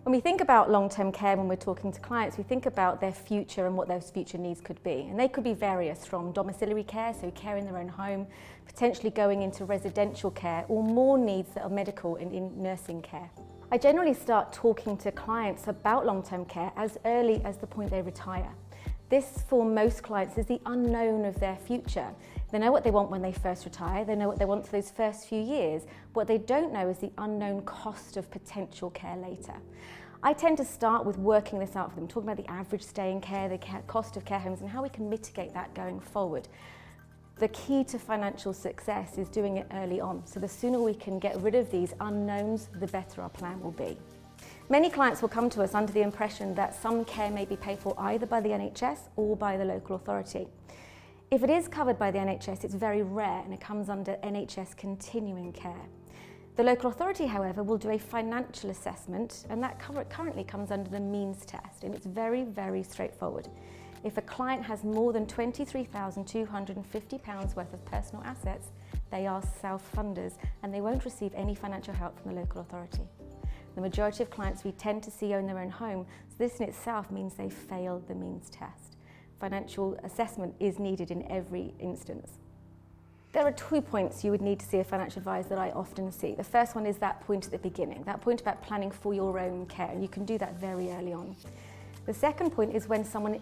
When we think about long-term care, when we're talking to clients, we think about their future and what those future needs could be. And they could be various, from domiciliary care, so care in their own home, potentially going into residential care, or more needs that are medical and in nursing care. I generally start talking to clients about long-term care as early as the point they retire. This, for most clients, is the unknown of their future. They know what they want when they first retire, they know what they want for those first few years. What they don't know is the unknown cost of potential care later. I tend to start with working this out for them, talking about the average stay in care, the cost of care homes, and how we can mitigate that going forward. The key to financial success is doing it early on. So the sooner we can get rid of these unknowns, the better our plan will be. Many clients will come to us under the impression that some care may be paid for either by the NHS or by the local authority. If it is covered by the NHS, it's very rare and it comes under NHS continuing care. The local authority, however, will do a financial assessment, and that currently comes under the means test, and it's very, very straightforward. If a client has more than £23,250 worth of personal assets, they are self-funders and they won't receive any financial help from the local authority. The majority of clients we tend to see own their own home, so this in itself means they failed the means test. Financial assessment is needed in every instance. There are 2 points you would need to see a financial advisor that I often see. The first one is that point at the beginning, that point about planning for your own care, and you can do that very early on. The second point is when someone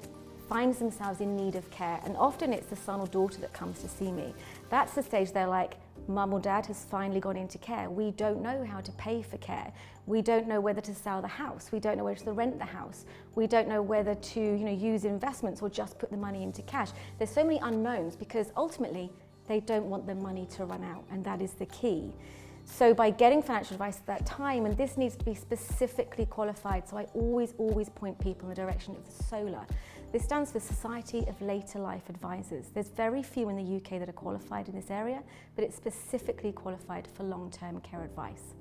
finds themselves in need of care, and often it's the son or daughter that comes to see me. That's the stage they're like, Mum or Dad has finally gone into care. We don't know how to pay for care. We don't know whether to sell the house. We don't know whether to rent the house. We don't know whether to use investments or just put the money into cash. There's so many unknowns because ultimately they don't want the money to run out, and that is the key. So by getting financial advice at that time, and this needs to be specifically qualified, so I always point people in the direction of the SOLLA. This stands for Society of Later Life Advisors. There's very few in the UK that are qualified in this area, but it's specifically qualified for long-term care advice.